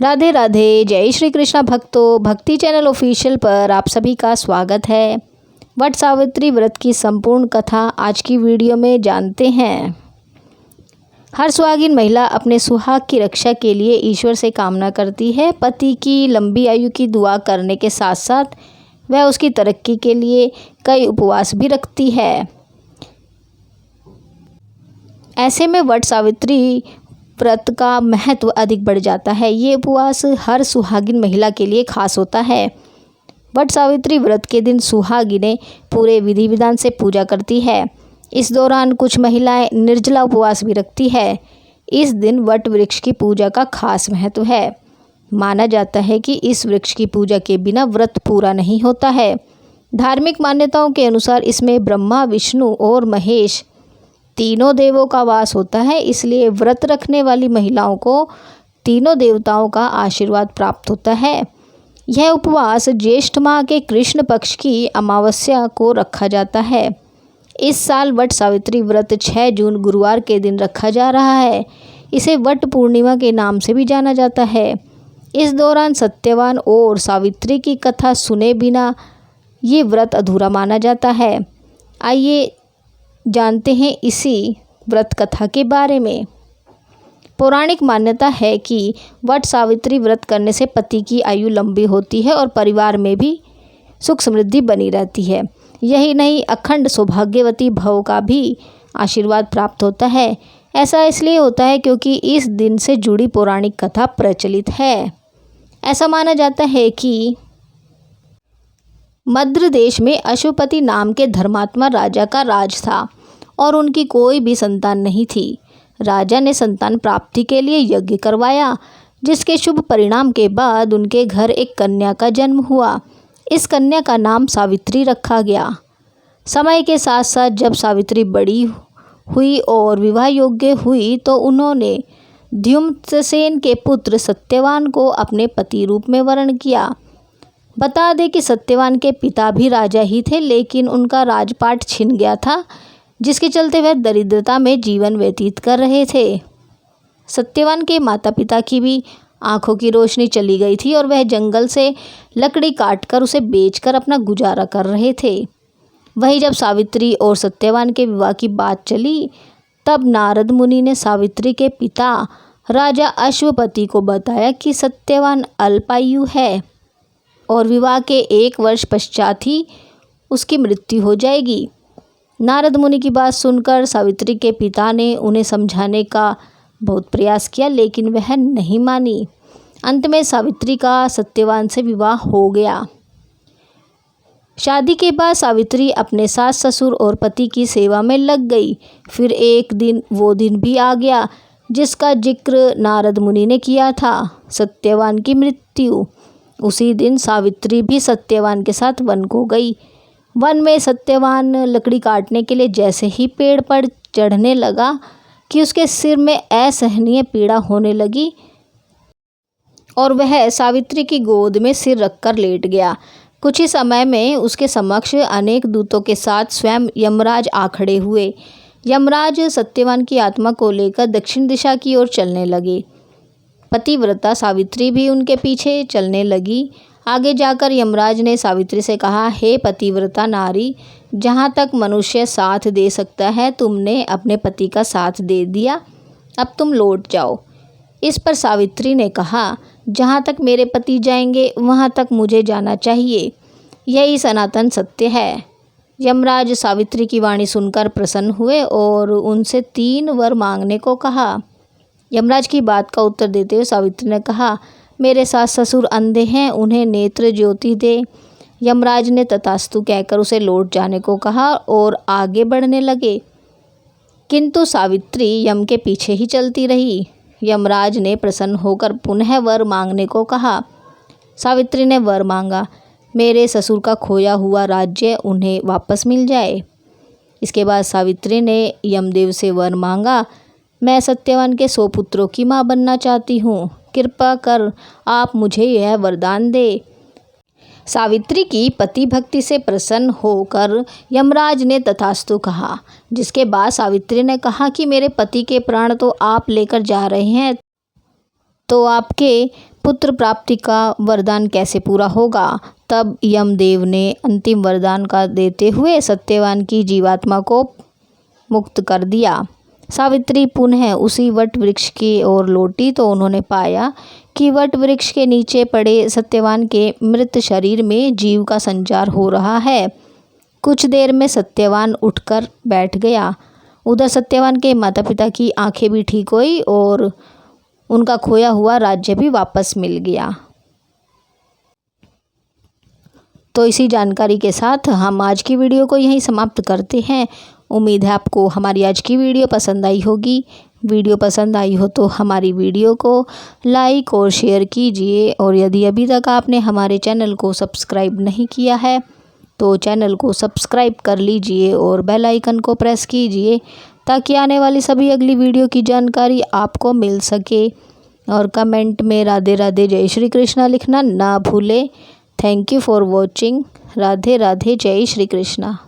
राधे राधे। जय श्री कृष्णा भक्तों, भक्ति चैनल ऑफिशियल पर आप सभी का स्वागत है। वट सावित्री व्रत की संपूर्ण कथा आज की वीडियो में जानते हैं। हर सुहागिन महिला अपने सुहाग की रक्षा के लिए ईश्वर से कामना करती है। पति की लंबी आयु की दुआ करने के साथ साथ वह उसकी तरक्की के लिए कई उपवास भी रखती है। ऐसे में वट सावित्री व्रत का महत्व अधिक बढ़ जाता है। ये उपवास हर सुहागिन महिला के लिए खास होता है। वट सावित्री व्रत के दिन सुहागिनें पूरे विधि विधान से पूजा करती है। इस दौरान कुछ महिलाएं निर्जला उपवास भी रखती है। इस दिन वट वृक्ष की पूजा का खास महत्व है। माना जाता है कि इस वृक्ष की पूजा के बिना व्रत पूरा नहीं होता है। धार्मिक मान्यताओं के अनुसार इसमें ब्रह्मा, विष्णु और महेश तीनों देवों का वास होता है। इसलिए व्रत रखने वाली महिलाओं को तीनों देवताओं का आशीर्वाद प्राप्त होता है। यह उपवास ज्येष्ठ माह के कृष्ण पक्ष की अमावस्या को रखा जाता है। इस साल वट सावित्री व्रत 6 जून गुरुवार के दिन रखा जा रहा है। इसे वट पूर्णिमा के नाम से भी जाना जाता है। इस दौरान सत्यवान और सावित्री की कथा सुने बिना ये व्रत अधूरा माना जाता है। आइए जानते हैं इसी व्रत कथा के बारे में। पौराणिक मान्यता है कि वट सावित्री व्रत करने से पति की आयु लंबी होती है और परिवार में भी सुख समृद्धि बनी रहती है। यही नहीं, अखंड सौभाग्यवती भव का भी आशीर्वाद प्राप्त होता है। ऐसा इसलिए होता है क्योंकि इस दिन से जुड़ी पौराणिक कथा प्रचलित है। ऐसा माना जाता है कि मद्र देश में अश्वपति नाम के धर्मात्मा राजा का राज था और उनकी कोई भी संतान नहीं थी। राजा ने संतान प्राप्ति के लिए यज्ञ करवाया, जिसके शुभ परिणाम के बाद उनके घर एक कन्या का जन्म हुआ। इस कन्या का नाम सावित्री रखा गया। समय के साथ साथ जब सावित्री बड़ी हुई और विवाह योग्य हुई तो उन्होंने द्युम्नसेन के पुत्र सत्यवान को अपने पति रूप में वरण किया। बता दें कि सत्यवान के पिता भी राजा ही थे, लेकिन उनका राजपाट छिन गया था, जिसके चलते वह दरिद्रता में जीवन व्यतीत कर रहे थे। सत्यवान के माता पिता की भी आंखों की रोशनी चली गई थी और वह जंगल से लकड़ी काटकर उसे बेचकर अपना गुजारा कर रहे थे। वहीं जब सावित्री और सत्यवान के विवाह की बात चली, तब नारद मुनि ने सावित्री के पिता राजा अश्वपति को बताया कि सत्यवान अल्पायु है और विवाह के 1 वर्ष पश्चात ही उसकी मृत्यु हो जाएगी। नारद मुनि की बात सुनकर सावित्री के पिता ने उन्हें समझाने का बहुत प्रयास किया, लेकिन वह नहीं मानी। अंत में सावित्री का सत्यवान से विवाह हो गया। शादी के बाद सावित्री अपने सास ससुर और पति की सेवा में लग गई। फिर एक दिन वो दिन भी आ गया जिसका जिक्र नारद मुनि ने किया था, सत्यवान की मृत्यु। उसी दिन सावित्री भी सत्यवान के साथ वन को गई। वन में सत्यवान लकड़ी काटने के लिए जैसे ही पेड़ पर चढ़ने लगा कि उसके सिर में असहनीय पीड़ा होने लगी और वह सावित्री की गोद में सिर रखकर लेट गया। कुछ ही समय में उसके समक्ष अनेक दूतों के साथ स्वयं यमराज आ खड़े हुए। यमराज सत्यवान की आत्मा को लेकर दक्षिण दिशा की ओर चलने लगे। पतिव्रता सावित्री भी उनके पीछे चलने लगी। आगे जाकर यमराज ने सावित्री से कहा, हे पतिव्रता नारी, जहाँ तक मनुष्य साथ दे सकता है तुमने अपने पति का साथ दे दिया, अब तुम लौट जाओ। इस पर सावित्री ने कहा, जहाँ तक मेरे पति जाएंगे वहाँ तक मुझे जाना चाहिए, यही सनातन सत्य है। यमराज सावित्री की वाणी सुनकर प्रसन्न हुए और उनसे 3 वर मांगने को कहा। यमराज की बात का उत्तर देते हुए सावित्री ने कहा, मेरे सास ससुर अंधे हैं, उन्हें नेत्र ज्योति दे। यमराज ने तथास्तु कहकर उसे लौट जाने को कहा और आगे बढ़ने लगे, किंतु सावित्री यम के पीछे ही चलती रही। यमराज ने प्रसन्न होकर पुनः वर मांगने को कहा। सावित्री ने वर मांगा, मेरे ससुर का खोया हुआ राज्य उन्हें वापस मिल जाए। इसके बाद सावित्री ने यमदेव से वर मांगा, मैं सत्यवान के 100 पुत्रों की माँ बनना चाहती हूँ, कृपा कर आप मुझे यह वरदान दे। सावित्री की पति भक्ति से प्रसन्न होकर यमराज ने तथास्तु कहा, जिसके बाद सावित्री ने कहा कि मेरे पति के प्राण तो आप लेकर जा रहे हैं, तो आपके पुत्र प्राप्ति का वरदान कैसे पूरा होगा। तब यमदेव ने अंतिम वरदान का देते हुए सत्यवान की जीवात्मा को मुक्त कर दिया। सावित्री पुनः उसी वट वृक्ष की ओर लौटी तो उन्होंने पाया कि वट वृक्ष के नीचे पड़े सत्यवान के मृत शरीर में जीव का संचार हो रहा है। कुछ देर में सत्यवान उठकर बैठ गया। उधर सत्यवान के माता पिता की आंखें भी ठीक हुई और उनका खोया हुआ राज्य भी वापस मिल गया। तो इसी जानकारी के साथ हम आज की वीडियो को यहीं समाप्त करते हैं। उम्मीद है आपको हमारी आज की वीडियो पसंद आई होगी। वीडियो पसंद आई हो तो हमारी वीडियो को लाइक और शेयर कीजिए, और यदि अभी तक आपने हमारे चैनल को सब्सक्राइब नहीं किया है तो चैनल को सब्सक्राइब कर लीजिए और बेल आइकन को प्रेस कीजिए ताकि आने वाली सभी अगली वीडियो की जानकारी आपको मिल सके। और कमेंट में राधे राधे जय श्री कृष्णा लिखना ना भूलें। Thank you for watching. Radhe Radhe जय श्री कृष्णा।